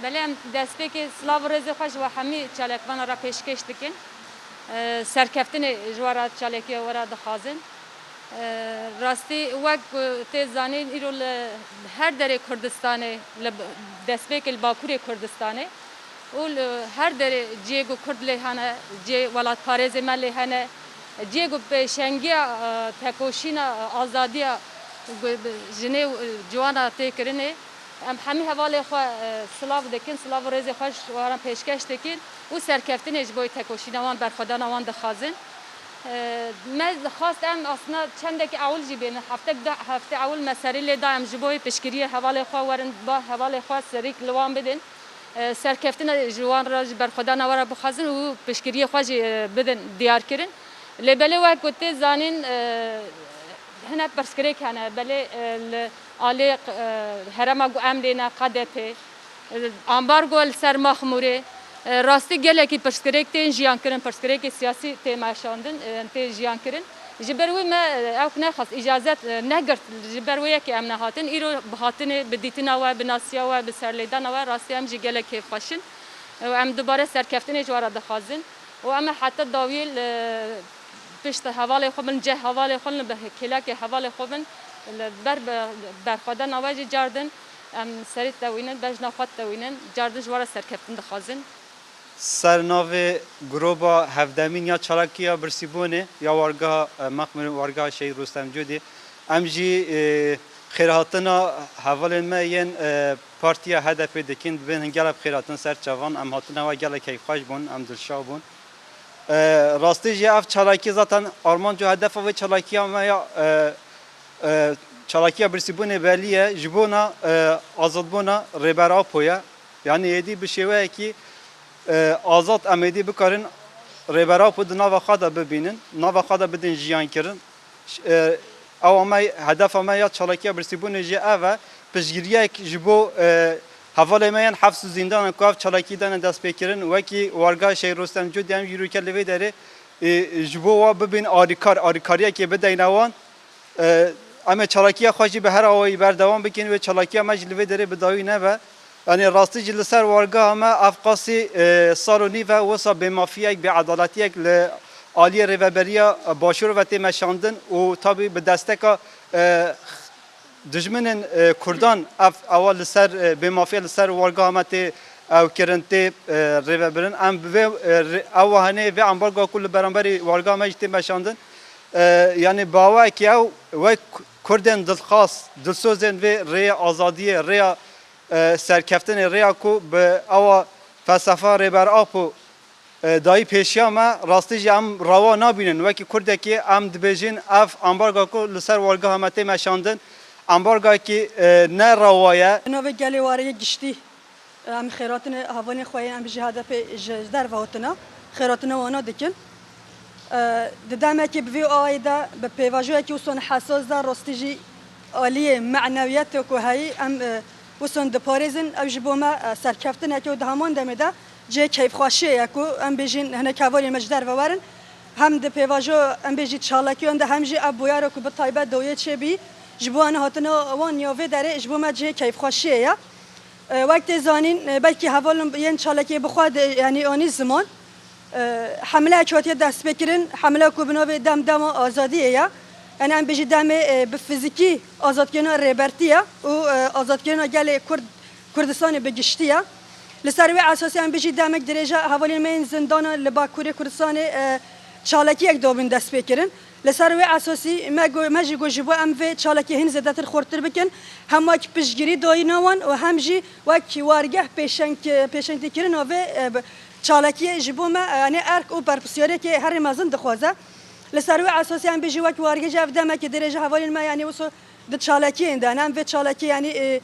بله دستپێکی سلااو ڕێزی خۆش و هەمی چالێکوانە را پێشکەش دکن سەرکەفتنی ژوارە چالێکی وەرە دەخوازن راستی وەک تێزانین ئیرۆ لە هەر دەرێ کوردستانê li destpêkê li Bakurê Kurdistanê û her derê ciyê got Kurd lê hene ciyê welatparêzê me lê hene ciyê got pêşengiya tekoşîna azadiya jinê û ciwana têkirinê em hemî hevalê xwe silav dikin silav û rêzê xwe ji waran pêşkeş dikin û serkeftinê ji bo tekoşîna wan berxwedana wan dixwazin me dixwast em aslında çendekî ewil jî bêne hefte ewil me serî lê da em ji bo piştgiriyê hevalê xwe werin ba hevalê xwe serîk li wan bidin serkeftina ji wan re ji berxwedana we re bixwazin û piştgiriyê xwe jî bidin diyarkirin lêbelê wek ku tê zanîn hinek pirsgirêk hene belê li alê herema em lêne qedepê ambargo li ser Maxmûrê rastî gelekî pirsgirêk tên jiyan kirin pirsgirêkê siyasî tê meşandin tê jiyan kirin ji ber wê me ew nexwast îcazet negirt ji ber wê yekê em nehatin îro bi hatinê bi dîtina we bi nasiya we bi serlêdana we rastî em jî gelek kêfxweşin em dubare serkeftinê ji wara dixwazin û em ê heta dawiyê pişt hevalê xwe bin ceh hevalê xwe li kêlekê hevalê xwe bin ber berxwedana we jî cardin em serî tewînin bejna xwe tewînin cardin ji wara serkeftin dixwazin سرناوی گروبا هفدمین یا چالاکیا برسیبونه یا وارگاه مخمر وارگاه شهید رستم جودی ام جی خیراتنا حوالن ما ین پارتیا هدف دکین بین هنگلب خیراتن سر چوان ام هاتنا و گله کیف خوش بون ام دلشا بون راستی جی اف چالاکی zaten آرمان جو هدف و چالاکیا ما یا چالاکیا برسیبونه بلیه جبونا آزادبونا ریبرا پویا yani yedi bir şey var ki azat emedi bikarin rêbera xwe di nava xwe de bibînin nava xwe de bidin jiyan kirin ew me hedefa me ya çalakiya birsîbûnê jî ev e piştgiriyek ji bo hevalê me yên hefs û zîndanan ku ev çalakî dane dest pêkirin wekî warga Şehîd Rostem Cudî em yûrûke li vê derê ji bo we bibin alîkariyekê bideyne wan em ê çalakiya xwe jî bi her awayî berdewam bikin wê çalakiya me jî li vê derê bi dawî nebe yani rastî jî li ser wargeha me ev qasî sal û nîv e wisa bêmafiyek bêedaletiyek li aliyê rêveberiya başûr ve tê meşandin û tabî bi desteka dijminên Kurdan ev ewa li ser bêmafiya li ser wargeha me tê ew kirin tê rêvebirin em vê ew henê vê ambarga ku li beramberî wargeha me jî tê meşandin yani bawekî ew wek Kurdên dilxas dilsozên vê rêya azadiyê rêya serkeftinê rêya ku bi ewa felsefa rêber ap û dayî pêşiya me rastî jî em rawa nabînin wekî Kurdekî em dibêjin ev ambarga ku li ser wargeha me tê meşandin ambargakî ne rawa ye navê gelê wariyê giştî em xêratinê havanê xwe em ji hedefê ji derve hatina xêratina wana dikin di demekê bi vê ayê de bi pêvajoyekî wisa hesas de rastî jî aliyê meعنوiyetê ku heyî em wisa diparêzin ew ji bo me serkeftinekê û di heman demê de cê keyfxweşiyê ye ku em bêjin hinek hevalên me ji derve werin hem di pêvajo em bêjî çalakiyan de hem jî ev boyara ku bi taybet dawiyê çêbî ji bo ene hatina wan ya vê derê ji bo me cê keyfxweşiyê ye wek tê zanîn belkî hevalin yên çalakiyê bixwe yani anî ziman hemleyek hatiye destpêkirin hemle ku bi navê demdema azadiyê ye yani em bêjî demê bi fizîkî azadkirina rêbertî ye û azadkirina gelê Kurdistanê bi giştî ye li ser wê esasî em bêjî demek dirêja hevalên me yên zindana li Bakurê Kurdistanê çalakiyek dabîn destpêkirin li ser wê esasî me jî got ji bo em vê çalakiyê hin zêdetir xurttir bikin hem wek piştgirî dayîna wan û hem jî wek wargeh pêşengtêkirina vê çalakiyê ji bo me yani erk û berpirsiyareke herî mezin dixwaze li ser wê esasî em bêjî wek wargêj ev demekê dirêja hevalên me yani wisa di çalakiyên de em vê çalakî yani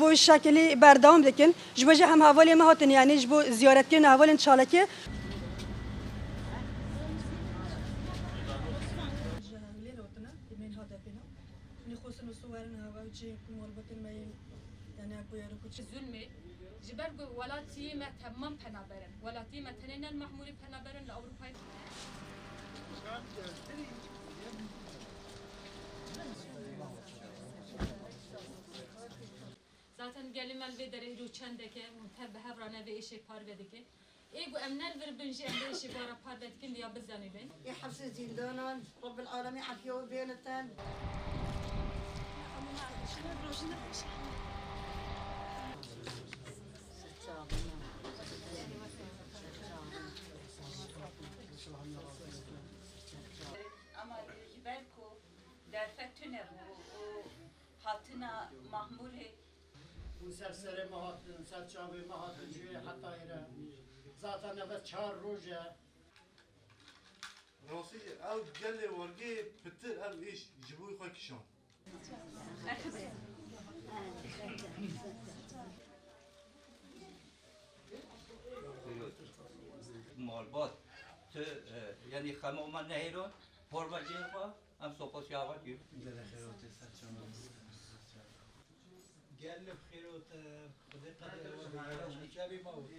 bu şekilî berdewam dikin ji bo jî hem hevalê me hatin yani ji bo ziyaretkirina hevalên çalakiyê zulmê ji ber ku welatiyê me temam penaberin welatiyê me tenê ne Maxmûrê penaberin li Ewropayê Zaten gelimel ve dere iru çendeke munteb hevrane ve eşek parvedike. Bu emner ver binci emre eşek bara parvedikin diye bizanile. يحفظ زندانان رب العالمين عافية وبينتان Ama belki derfetüne bu hatına mahmure سرسره مهاتن سرچاوی مهاتن جوی حتی ایره ذاتا نفس 4 روزه ناصي او قال ورقي بتر او ايش يجيبوا يخوي كشان مالبات تو یعنی خمام نهیرون پر و جیروا هم سپاس یاوت گیر قال بخيروت خذي قدر وشابي موت